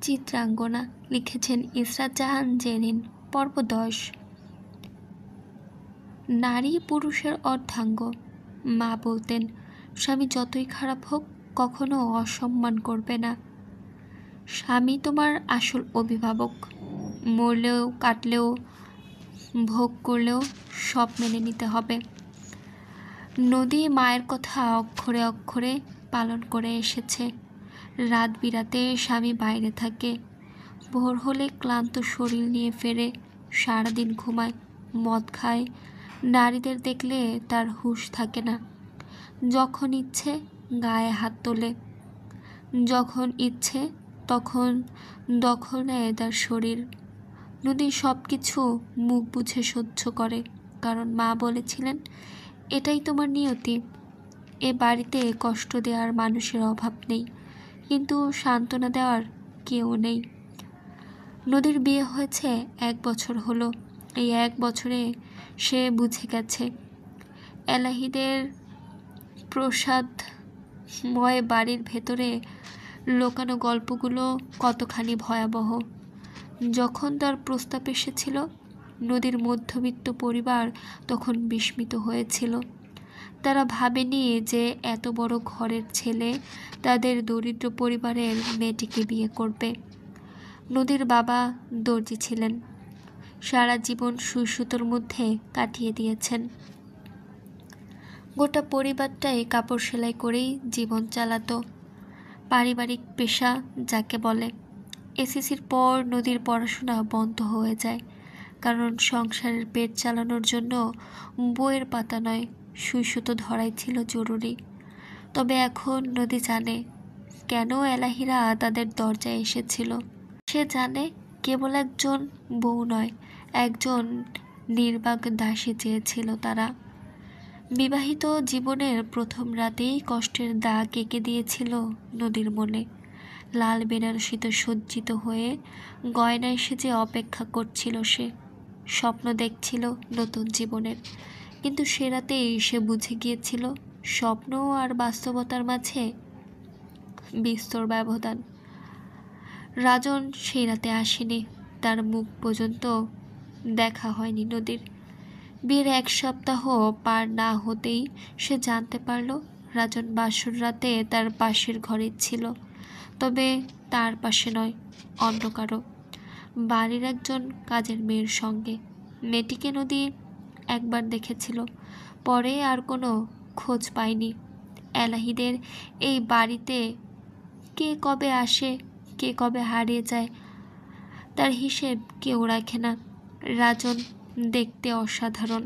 চিত্রাঙ্গনা লিখেছেন ইসরাত জাহান জেরিন। পর্ব 10। নারী পুরুষের অর্ধাঙ্গ। মা বলতেন, স্বামী যতই খারাপ হোক কখনো অসম্মান করবে না। স্বামী তোমার আসল অভিভাবক। মরলেও কাটলেও ভোগ করলেও সব মেনে নিতে হবে। নদী মায়ের কথা অক্ষরে অক্ষরে পালন করে এসেছে। রাত বিরাতে স্বামী বাইরে থাকে, ভোর হলে ক্লান্ত শরীর নিয়ে ফেরে, সারাদিন ঘুমায়, মদ খায়। নারীদের দেখলে তার হুঁশ থাকে না। যখন ইচ্ছে গায়ে হাত তোলে, যখন ইচ্ছে তখন দখল নেয় তার শরীর। নদী সব কিছু মুখ বুঝে সহ্য করে, কারণ মা বলেছিলেন, এটাই তোমার নিয়তি। এ বাড়িতে কষ্ট দেওয়ার মানুষের অভাব নেই, কিন্তু সান্ত্বনা দেওয়ার কেউ নেই। নদীর বিয়ে হয়েছে 1 বছর হলো। এই 1 বছরে সে বুঝে গেছে এলাহিদের প্রসাদময় বাড়ির ভেতরে লোকানো গল্পগুলো কতখানি ভয়াবহ। যখন তার প্রস্তাব এসেছিল, নদীর মধ্যবিত্ত পরিবার তখন বিস্মিত হয়েছিল। তারা ভাবেনি যে এত বড় ঘরের ছেলে তাদের দরিদ্র পরিবারের মেয়েটিকে বিয়ে করবে। নদীর বাবা দর্জি ছিলেন, সারা জীবন সুই সুতোর মধ্যে কাটিয়ে দিয়েছেন। গোটা পরিবারটাই কাপড় সেলাই করেই জীবন চালাতো। পারিবারিক পেশা যাকে বলে। এসএসসির পর নদীর পড়াশোনা বন্ধ হয়ে যায়, কারণ সংসারের পেট চালানোর জন্য বইয়ের পাতা নয়, সুই সুতো ধরাই ছিল জরুরি। তবে এখন নদী জানে কেন এলাহিরা তাদের দরজায় এসেছিল। সে জানে কেবল একজন বউ নয়, একজন নির্বাক দাসী চেয়েছিল তারা। বিবাহিত জীবনের প্রথম রাতেই কষ্টের দাগ এঁকে দিয়েছিল নদীর মনে। লাল বেনারসিতে সজ্জিত হয়ে গয়নায় সেজে অপেক্ষা করছিল সে। স্বপ্ন দেখছিল নতুন জীবনের, কিন্তু সে রাতেই সে বুঝে গিয়েছিল স্বপ্ন আর বাস্তবতার মাঝে বিস্তর ব্যবধান। রাজন সেই রাতে আসেনি, তার মুখ পর্যন্ত দেখা হয়নি নদীর। বিয়ের 1 সপ্তাহ পার না হতেই সে জানতে পারল রাজন বাসর রাতে তার পাশের ঘরে ছিল, তবে তার পাশে নয়, অন্য কারো, বাড়ির একজন কাজের মেয়ের সঙ্গে। মেয়েটিকে নদী একবার দেখেছিল, পরে আর কোনো খোঁজ পায়নি। এলাহিদের এই বাড়িতে কে কবে আসে, কে কবে হারিয়ে যায়, তার হিসেব কেউ রাখে না। রাজন দেখতে অসাধারণ।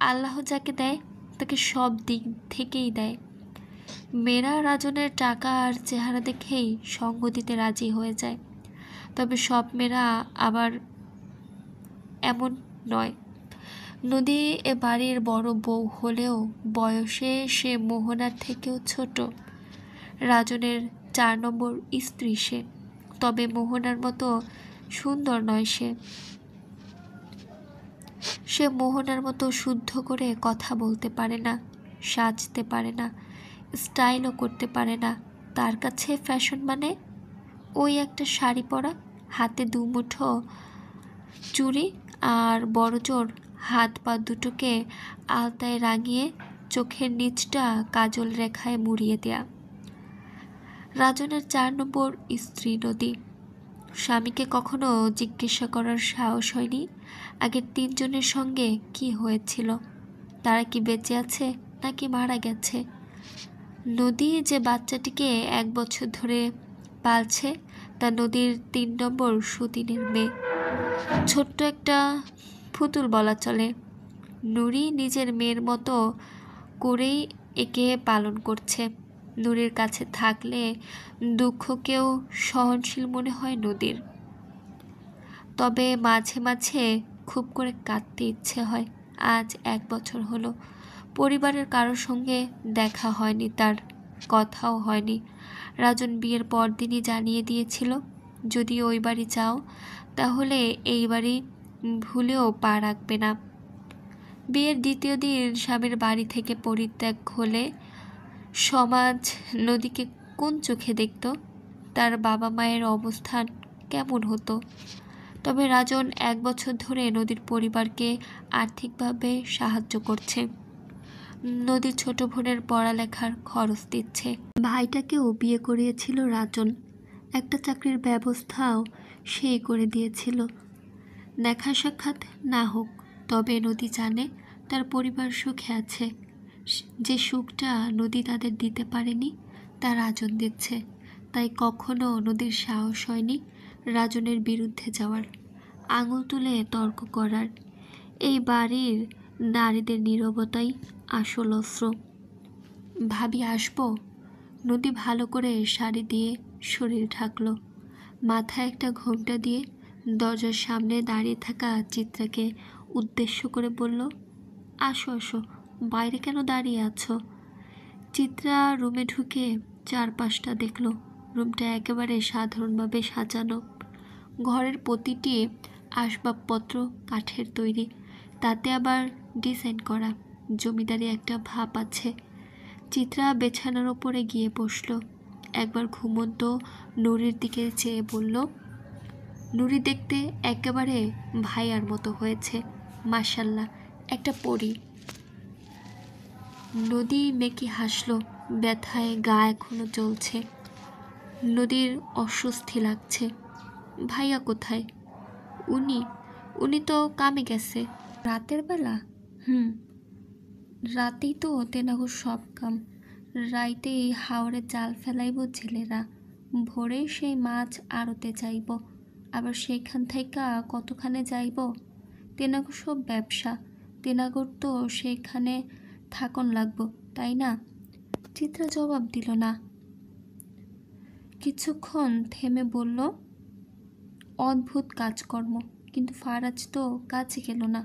আল্লাহ যাকে দেয় তাকে সব দিক থেকেই দেয়। মেয়েরা রাজনের টাকা আর চেহারা দেখেই সঙ্গ দিতে রাজি হয়ে যায়, তবে সব মেয়েরা আবার এমন নয়। নদী এ বাড়ির বড় বউ হলেও বয়সে সে মোহনার থেকেও ছোট। রাজনের 4 নম্বর স্ত্রী সে, তবে মোহনার মতো সুন্দর নয় সে। সে মোহনার মতো শুদ্ধ করে কথা বলতে পারে না, সাজতে পারে না, স্টাইলও করতে পারে না। তার কাছে ফ্যাশন মানে ওই একটা শাড়ি পরা, হাতে 2 মুঠো চুড়ি আর বড় জোর হাত পা দুটোকে আলতায় রাঙিয়ে চোখের নিচটা কাজল রেখায় মুড়িয়ে দেয়া। রাজনের 4 নম্বর স্ত্রী নদী। স্বামীকে কখনো জিজ্ঞাসা করার সাহস হয়নি আগের 3 জনের সঙ্গে কি হয়েছিল, তারা কি বেঁচে আছে নাকি মারা গেছে। নদী যে বাচ্চাটিকে 1 বছর ধরে পালছে তা নদীর 3 নম্বর সুদিনের মেয়ে। ছোট্ট একটা পুতুল বলা চলে। নুরি নিজের মেয়ের মতো করেই একে পালন করছে। নুরির কাছে থাকলে দুঃখকেও সহনশীল মনে হয় নদীর, তবে মাঝে মাঝে খুব করে কাঁদতে ইচ্ছে হয়। আজ 1 বছর হলো পরিবারের কারোর সঙ্গে দেখা হয়নি, তার কথাও হয়নি। রাজন বিয়ের পর দিনই জানিয়ে দিয়েছিল, যদি ওই বাড়ি যাও তাহলে এই বাড়ি ভুলেও পা রাখবে না। বিয়ের 2য় দিন স্বামীর বাড়ি থেকে পরিত্যাগ হলে সমাজ নদীকে কোন চোখে দেখত? তার বাবা মায়ের অবস্থান কেমন হতো। তবে রাজন 1 বছর ধরে নদীর পরিবারকে আর্থিকভাবে সাহায্য করছে। নদীর ছোট বোনের পড়ালেখার খরচ দিচ্ছে। ভাইটাকেও বিয়ে করিয়েছিল রাজন। একটা চাকরির ব্যবস্থাও সেই করে দিয়েছিল। দেখা সাক্ষাৎ না হোক, তবে নদী জানে তার পরিবার সুখে আছে। যে সুখটা নদী তাদের দিতে পারেনি তা রাজন দিচ্ছে। তাই কখনো নদীর সাহস হয়নি রাজনের বিরুদ্ধে যাওয়ার, আঙুল তুলে তর্ক করার। এই বাড়ির নারীদের নীরবতাই আসল অস্ত্র। ভাবি আসবো? নদী ভালো করে শাড়ি দিয়ে শরীর ঢাকলো, মাথায় একটা ঘোমটা দিয়ে দরজার সামনে দাঁড়িয়ে থাকা চিত্রাকে উদ্দেশ্য করে বলল, আসো আসো, বাইরে কেন দাঁড়িয়ে আছো? চিত্রা রুমে ঢুকে চারপাশটা দেখলো। রুমটা একেবারে সাধারণভাবে সাজানো। ঘরের প্রতিটি আসবাবপত্র কাঠের তৈরি, তাতে আবার ডিজাইন করা। জমিদারি একটা ভাব আছে। চিত্রা বিছানার ওপরে গিয়ে বসলো। একবার ঘুমন্ত নুরির দিকে চেয়ে বলল, নুরি দেখতে একেবারে ভাইয়ার মতো হয়েছে, মাশাল্লাহ, একটা পরী। নদী মেকি হাসলো। ব্যথায় গা এখনো জ্বলছে। নদীর অস্বস্তি লাগছে। ভাইয়া কোথায়? উনি উনি তো কামে গেছে। রাতের বেলা? রাতেই তো তেনাগো সব কাম। রাইতে হাওরে জাল ফেলাইব জেলেরা, ভোরে সেই মাছ আড়তে যাইব, আবার সেইখান থেকে কতখানে যাইব। তেনাগো সব ব্যবসা, তেনাগোর তো সেইখানে থাকন লাগবো, তাই না? চিত্রা জবাব দিল না। কিছুক্ষণ থেমে বলল, অদ্ভুত কাজকর্ম, কিন্তু ফারাজ তো কাজে গেল না,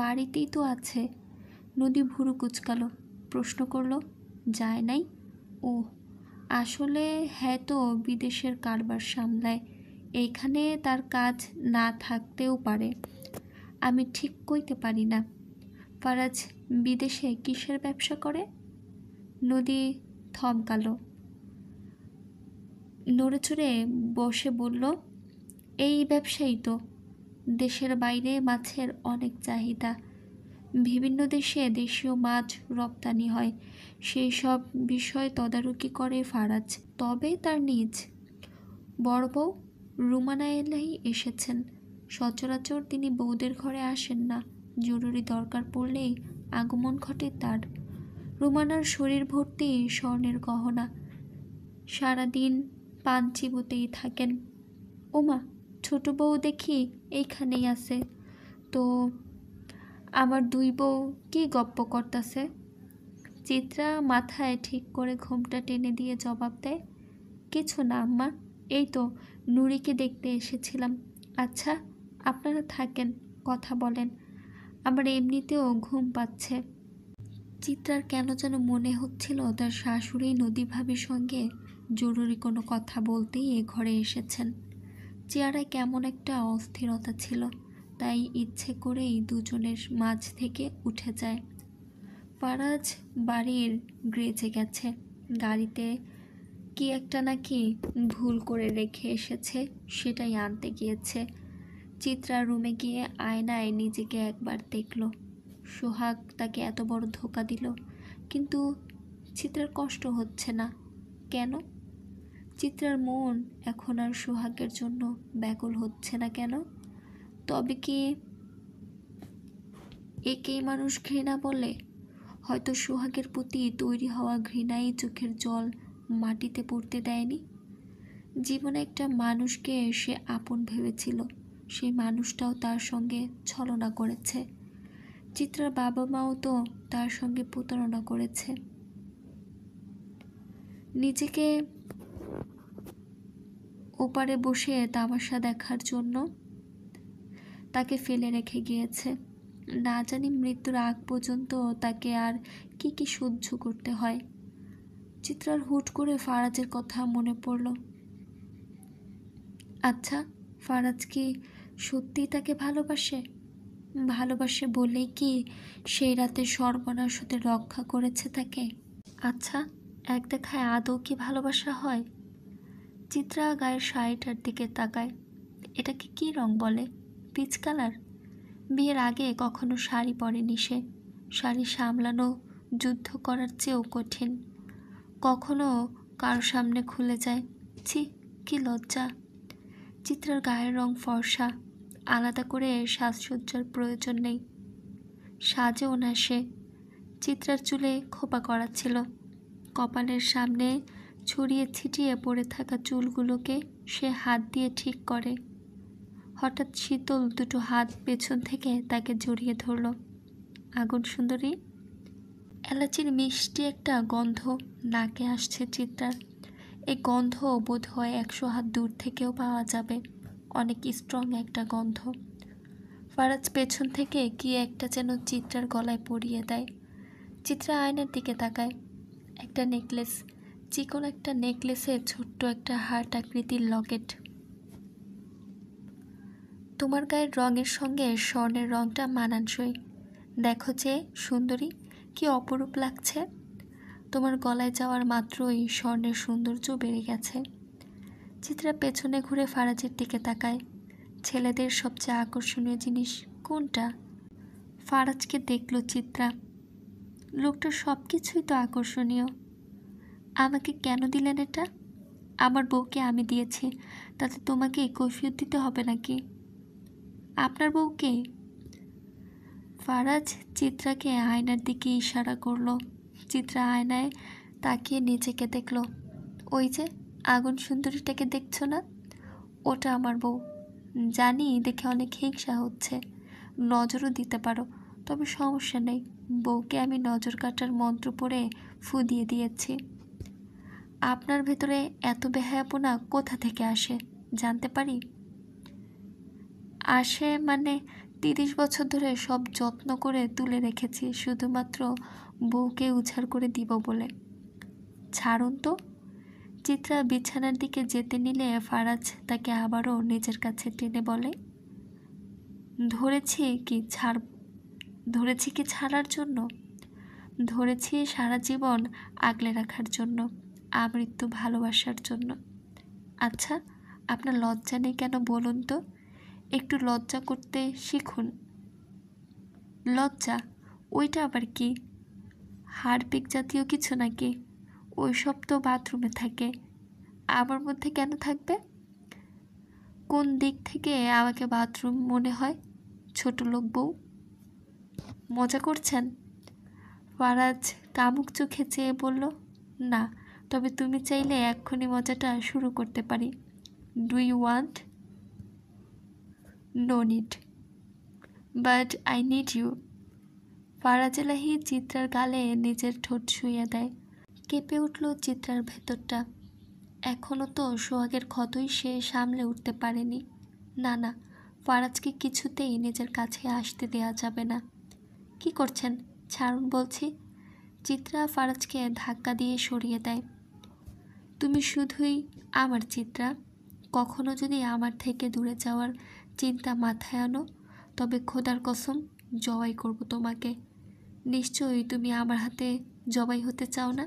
বাড়িতেই তো আছে। নদী ভুরু কুচকালো, প্রশ্ন করল, যায় নাই? ও আসলে হ্যাঁ, তো বিদেশের কারবার সামলায়, এইখানে তার কাজ না থাকতেও পারে, আমি ঠিক কইতে পারি না। ফারাজ বিদেশে কিসের ব্যবসা করে? নদী থমকালো, নড়েচড়ে বসে বলল, এই ব্যবসায়ী তো। দেশের বাইরে মাছের অনেক চাহিদা, বিভিন্ন দেশে দেশীয় মাছ রপ্তানি হয়, সেই সব বিষয় তদারকি করে ফারাজ। তবে তার নিজ বড় বউ রুমানা এলাহি এসেছেন। সচরাচর তিনি বউদের ঘরে আসেন না, জরুরি দরকার পড়লেই আগমন ঘটে তার। রুমানার শরীর ভর্তি স্বর্ণের গহনা, সারাদিন পান চিবোতেই থাকেন। ওমা, ছোট বউ দেখি এইখানেই আছে তো, আমার 2 বউ কি গপ্প করতাছে? চিত্রা মাথায় ঠিক করে ঘোমটা টেনে দিয়ে জবাব দেয়, কিছু না আম্মা, এই তো নুরিকে দেখতে এসেছিলাম। আচ্ছা, আপনারা থাকেন, কথা বলেন, আমার এমনিতেও ঘুম পাচ্ছে। চিত্রার কেন যেন মনে হচ্ছিল তার শাশুড়ি নদী ভাবির সঙ্গে জরুরি কোনো কথা বলতেই এ ঘরে এসেছেন। চেহারায় কেমন একটা অস্থিরতা ছিল, তাই ইচ্ছে করেই দুজনের মাঝ থেকে উঠে যায়। ফারাজ বাড়ির গ্রেজে গেছে, গাড়িতে কি একটা নাকি ভুল করে রেখে এসেছে, সেটাই আনতে গিয়েছে। চিত্রা রুমে গিয়ে আয়নায় নিজেকে একবার দেখল। সোহাগ তাকে এত বড় ধোঁকা দিল, কিন্তু চিত্রার কষ্ট হচ্ছে না কেন? চিত্রার মন এখন আর সোহাগের জন্য ব্যাকুল হচ্ছে না কেন? তবে কি একেই মানুষ ঘৃণা বলে? হয়তো সোহাগের প্রতি তৈরি হওয়া ঘৃণাই চোখের জল মাটিতে পড়তে দেয়নি। জীবনে একটা মানুষকে সে আপন ভেবেছিল, সেই মানুষটাও তার সঙ্গে ছলনা করেছে। চিত্রার বাবা মাও তো তার সঙ্গে প্রতারণা করেছে, নিজেকে ওপারে বসে তামাশা দেখার জন্য তাকে ফেলে রেখে গিয়েছে। না জানি মৃত্যুর আগ পর্যন্ত তাকে আর কি কি সহ্য করতে হয়। চিত্রার হুট করে ফারাজের কথা মনে পড়ল। আচ্ছা, ফারাজ কি সত্যিই তাকে ভালোবাসে? ভালোবাসে বলেই কি সেই রাতে সর্বনাশ হতে রক্ষা করেছে তাকে? আচ্ছা, এক দেখায় আদৌ কি ভালোবাসা হয়? চিত্রা গায়ের শাড়িটার দিকে তাকায়। এটাকে কি রং বলে? Peach colour. বিয়ের আগে কখনো শাড়ি পরেনি সে। শাড়ি সামলানো যুদ্ধ করার চেয়েও কঠিন। কখনো কারো সামনে খুলে যায়। ছি, কি লজ্জা। চিত্রার গায়ের রং ফর্সা, আলাদা করে সাজসজ্জার প্রয়োজন নেই। সাজেও না সে। চিত্রার চুলে খোপা করাচ্ছিল। কপালের সামনে ছড়িয়ে ছিটিয়ে পড়ে থাকা চুলগুলোকে সে হাত দিয়ে ঠিক করে। হঠাৎ শীতল দুটো হাত পেছন থেকে তাকে জড়িয়ে ধরল। আগুন সুন্দরী। এলাচির মিষ্টি একটা গন্ধ নাকে আসছে চিত্রার। এই গন্ধ বোধ হয় 100 হাত দূর থেকেও পাওয়া যাবে। অনেক স্ট্রং একটা গন্ধ। ফারাজ পেছন থেকে কি একটা যেন চিত্রার গলায় পরিয়ে দেয়। চিত্রা আয়নার দিকে তাকায়। একটা নেকলেস, চিকন একটা নেকলেসের ছোট্ট একটা হার্ট আকৃতির লকেট। তোমার গায়ের রঙের সঙ্গে স্বর্ণের রঙটা মানানসই। দেখো যে সুন্দরী, কি অপরূপ লাগছে। তোমার গলায় যাওয়ার মাত্রই স্বর্ণের সৌন্দর্য বেড়ে গেছে। চিত্রা পেছনে ঘুরে ফারাজের দিকে তাকায়। ছেলেদের সবচেয়ে আকর্ষণীয় জিনিস কোনটা? ফারাজকে দেখল চিত্রা। লোকটার সব কিছুই তো আকর্ষণীয়। আমাকে কেন দিলেন এটা? আমার বউকে আমি দিয়েছি, তাতে তোমাকে কৈফিয়ত দিতে হবে নাকি? আপনার বউকে? ফারাজ চিত্রাকে আয়নার দিকে ইশারা করলো। চিত্রা আয়নায় তাকিয়ে নিজেকে দেখল। ওই যে আগুন সুন্দরীটাকে দেখছো না? ওটা আমার বউ। জানি দেখে অনেক হিংসা হচ্ছে, নজরও দিতে পারো, তবে সমস্যা নেই। বউকে আমি নজর কাটার মন্ত্র পড়ে ফু দিয়ে দিয়েছি। আপনার ভেতরে এত বেহায়াপনা কোথা থেকে আসে জানতে পারি? আসে মানে 30 বছর ধরে সব যত্ন করে তুলে রেখেছি শুধুমাত্র বউকে উজাড় করে দিব বলে। ছাড়ুন তো। চিত্রা বিছানার দিকে যেতে নিলে ফারাজ তাকে আবারও নিজের কাছে টেনে বলে, ধরেছি কি ছাড়ার জন্য? ধরেছি সারা জীবন আগলে রাখার জন্য, আমৃত্যু ভালোবাসার জন্য। আচ্ছা, আপনার লজ্জা নেই কেন বলুন তো? একটু লজ্জা করতে শিখুন। লজ্জা? ওইটা আবার কি? হাড়পিক জাতীয় কিছু নাকি? ওইসব তো বাথরুমে থাকে, আমার মধ্যে কেন থাকবে? কোন দিক থেকে আমাকে বাথরুম মনে হয়? ছোট লোক বউ। মজা করছেন? ফারাজ কামুক চোখে চেয়ে বলল, না, তবে তুমি চাইলে এক্ষুনি মজাটা শুরু করতে পারি। Do you want? No need, but I need you. Faraz Elahi চিত্রার গালে নিজের ঠোঁট শুইয়ে দেয়। কেঁপে উঠল চিত্রার ভেতরটা। এখনও তো সোহাগের ক্ষতই সে সামলে উঠতে পারেনি। না না, ফারাজকে কিছুতেই নিজের কাছে আসতে দেয়া যাবে না। কি করছেন? ছাড়ুন বলছি। চিত্রা ফারাজকে ধাক্কা দিয়ে সরিয়ে দেয়। তুমি শুধুই আমার চিত্রা। কখনো যদি আমার থেকে দূরে যাওয়ার চিন্তা মাথায় আনো, তবে খোদার কসম জবাই করব তোমাকে। নিশ্চয়ই তুমি আমার হাতে জবাই হতে চাও না?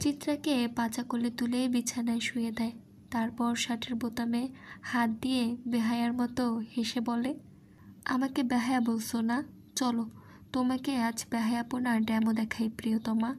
চিত্রাকে পাচা কোলে তুলে বিছানায় শুয়ে দেয়। তারপর শার্টের বোতামে হাত দিয়ে বেহায়ার মতো হেসে বলে, আমাকে বেহায়া বলছো না? চলো, তোমাকে আজ বেহায়াপনার ড্যামো দেখাই প্রিয়তমা।